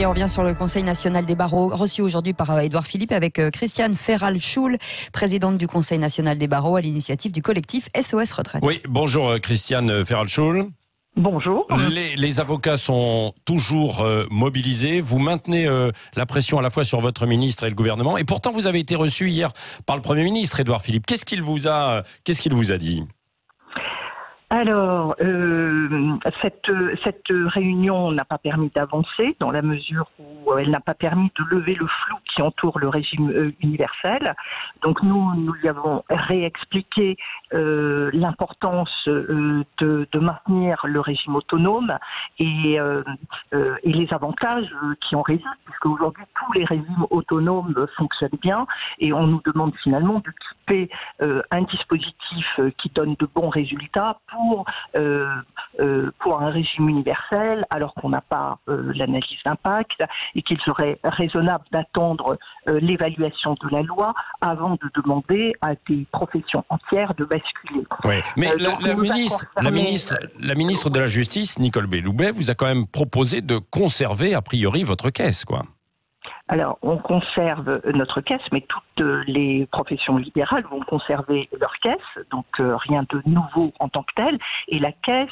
Et on revient sur le Conseil national des barreaux, reçu aujourd'hui par Édouard Philippe avec Christiane Ferral-Schul, présidente du Conseil national des barreaux à l'initiative du collectif SOS Retraite. Oui, bonjour Christiane Ferral-Schul. Bonjour. Les avocats sont toujours mobilisés. Vous maintenez la pression à la fois sur votre ministre et le gouvernement. Et pourtant, vous avez été reçu hier par le Premier ministre, Édouard Philippe. Qu'est-ce qu'il vous a dit ? Alors, cette réunion n'a pas permis d'avancer dans la mesure où elle n'a pas permis de lever le flou qui entoure le régime universel. Donc nous lui avons réexpliqué l'importance de maintenir le régime autonome et les avantages qui en résultent, puisque aujourd'hui tous les régimes autonomes fonctionnent bien et on nous demande finalement de quitter un dispositif qui donne de bons résultats pour un régime universel, alors qu'on n'a pas l'analyse d'impact et qu'il serait raisonnable d'attendre l'évaluation de la loi avant de demander à des professions entières de basculer. Oui, mais la ministre de la Justice, Nicole Belloubet, vous a quand même proposé de conserver a priori votre caisse, quoi. Alors, on conserve notre caisse, mais toutes les professions libérales vont conserver leur caisse, donc rien de nouveau en tant que tel. Et la caisse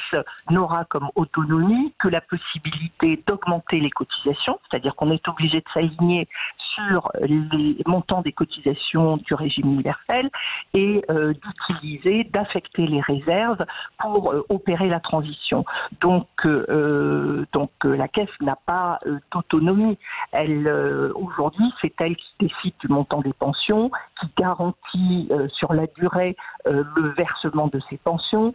n'aura comme autonomie que la possibilité d'augmenter les cotisations, c'est-à-dire qu'on est obligé de s'aligner sur les montants des cotisations du régime universel et d'affecter les réserves pour opérer la transition. Donc la caisse n'a pas d'autonomie. Aujourd'hui, c'est elle qui décide du montant des pensions, qui garantit sur la durée le versement de ces pensions.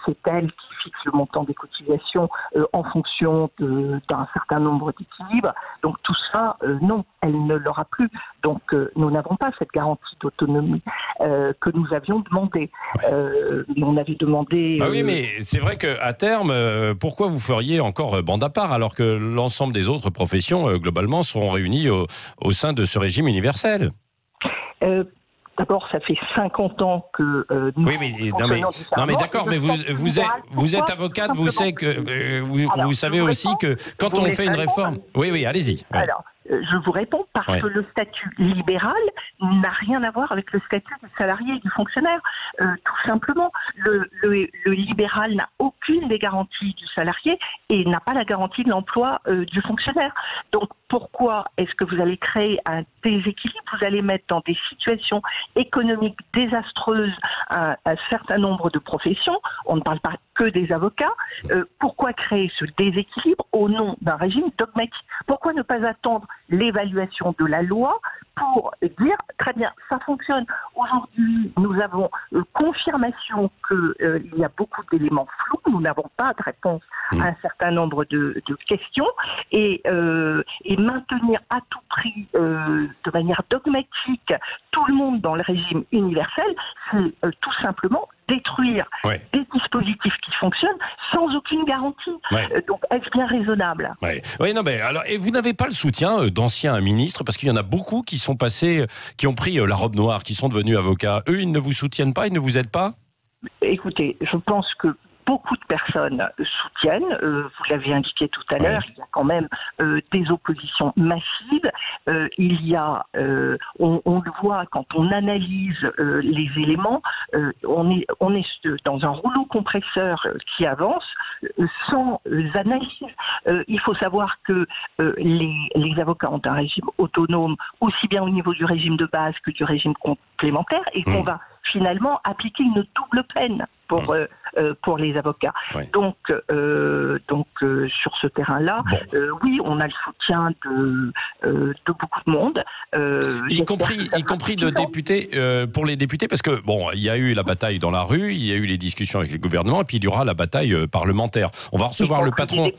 C'est elle qui fixe le montant des cotisations en fonction d'un certain nombre d'équilibres. Donc tout ça, non, elle ne l'aura plus. Donc nous n'avons pas cette garantie d'autonomie que nous avions demandé. On avait demandé... Ah oui, mais c'est vrai qu'à terme, pourquoi vous feriez encore bande à part alors que l'ensemble des autres professions, globalement, seront réunies au sein de ce régime universel ? D'abord, ça fait 50 ans que nous... Oui, mais non, mais d'accord, mais vous êtes avocate, vous savez aussi que quand on fait une réforme... Oui, allez-y. Alors, je vous réponds parce que le statut libéral n'a rien à voir avec le statut du salarié et du fonctionnaire. Tout simplement, le libéral n'a aucune des garanties du salarié et n'a pas la garantie de l'emploi du fonctionnaire. Donc, pourquoi est-ce que vous allez créer un déséquilibre ? Vous allez mettre dans des situations économiques désastreuses un certain nombre de professions. On ne parle pas que des avocats. Pourquoi créer ce déséquilibre au nom d'un régime dogmatique ? Pourquoi ne pas attendre l'évaluation de la loi pour dire très bien, ça fonctionne. Aujourd'hui, nous avons confirmation qu'il y a beaucoup d'éléments flous. Nous n'avons pas de réponse à un certain nombre de questions et maintenir à tout prix, de manière dogmatique, tout le monde dans le régime universel, c'est tout simplement détruire des dispositifs qui fonctionnent sans aucune garantie. Donc, est-ce bien raisonnable ? Oui, non, mais alors, et vous n'avez pas le soutien d'anciens ministres, parce qu'il y en a beaucoup qui sont passés, qui ont pris la robe noire, qui sont devenus avocats. Eux, ils ne vous soutiennent pas, ils ne vous aident pas ? Écoutez, je pense que beaucoup de personnes soutiennent, vous l'avez indiqué tout à l'heure, il y a quand même des oppositions massives, il y a, on le voit quand on analyse les éléments, on est dans un rouleau compresseur qui avance sans analyse. Il faut savoir que les avocats ont un régime autonome aussi bien au niveau du régime de base que du régime complémentaire et qu'on va finalement appliquer une double peine pour les avocats. Donc sur ce terrain-là, oui, on a le soutien de beaucoup de monde. Y compris de députés, pour les députés, parce que bon, il y a eu la bataille dans la rue, il y a eu les discussions avec le gouvernement, et puis il y aura la bataille parlementaire. On va recevoir le patron...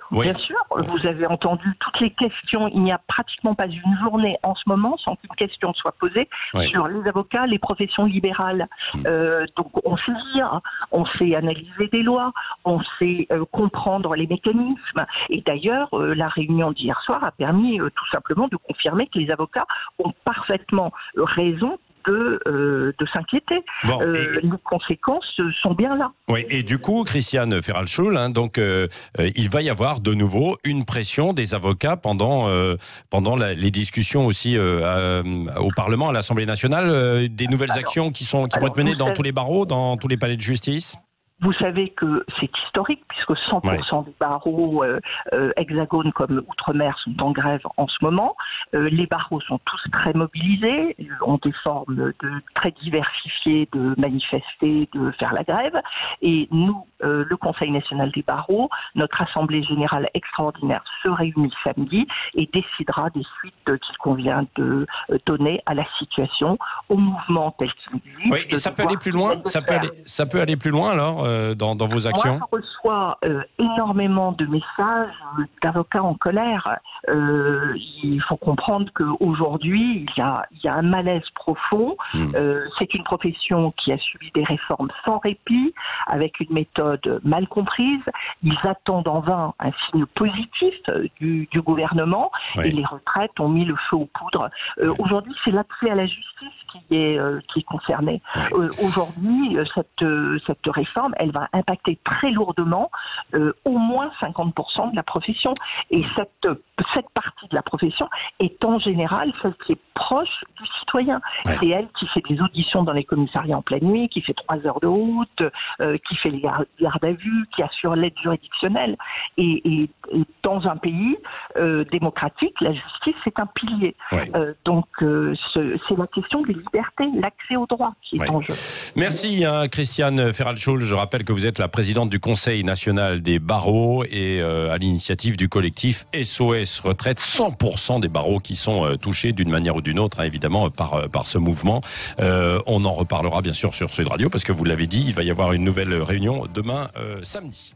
Bien sûr, vous avez entendu toutes les questions. Il n'y a pratiquement pas une journée en ce moment sans qu'une question soit posée sur les avocats, les professions libérales. Donc on sait lire, on sait analyser des lois, on sait comprendre les mécanismes. Et d'ailleurs, la réunion d'hier soir a permis tout simplement de confirmer que les avocats ont parfaitement raison de s'inquiéter. Bon, les conséquences sont bien là. Oui, et du coup, Christiane Ferral-Schul, donc il va y avoir de nouveau une pression des avocats pendant les discussions aussi au Parlement, à l'Assemblée nationale, des nouvelles actions qui vont être menées dans tous les barreaux, dans tous les palais de justice. Vous savez que c'est historique puisque 100% des barreaux hexagone comme Outre-mer sont en grève en ce moment. Les barreaux sont tous très mobilisés, ont des formes très diversifiées de manifester, de faire la grève. Et nous, le Conseil national des barreaux, notre Assemblée générale extraordinaire se réunit samedi et décidera des suites qu'il convient de donner à la situation, au mouvement tel qu'il existe. Oui, et ça peut aller plus loin. Ça peut aller plus loin alors dans vos actions. Moi, je reçois énormément de messages d'avocats en colère. Il faut comprendre qu'aujourd'hui, il y a un malaise profond. C'est une profession qui a subi des réformes sans répit, avec une méthode mal comprise. Ils attendent en vain un signe positif du gouvernement, et les retraites ont mis le feu aux poudres. Aujourd'hui, c'est l'accès à la justice qui est concerné. Aujourd'hui, cette réforme, elle va impacter très lourdement au moins 50% de la profession. Et cette partie de la profession est en général celle qui est proche du citoyen. C'est elle qui fait des auditions dans les commissariats en pleine nuit, qui fait 3 heures de route, qui fait les gardes à vue, qui assure l'aide juridictionnelle. Et dans un pays démocratique, la justice, c'est un pilier. Donc, c'est la question des libertés, l'accès au droit qui est en jeu. Merci Christiane Ferral-Schul. Je rappelle que vous êtes la présidente du Conseil national des barreaux et à l'initiative du collectif SOS Retraite, 100% des barreaux qui sont touchés d'une manière ou d'une autre, évidemment, par ce mouvement. On en reparlera bien sûr sur Sud Radio parce que vous l'avez dit, il va y avoir une nouvelle réunion demain samedi.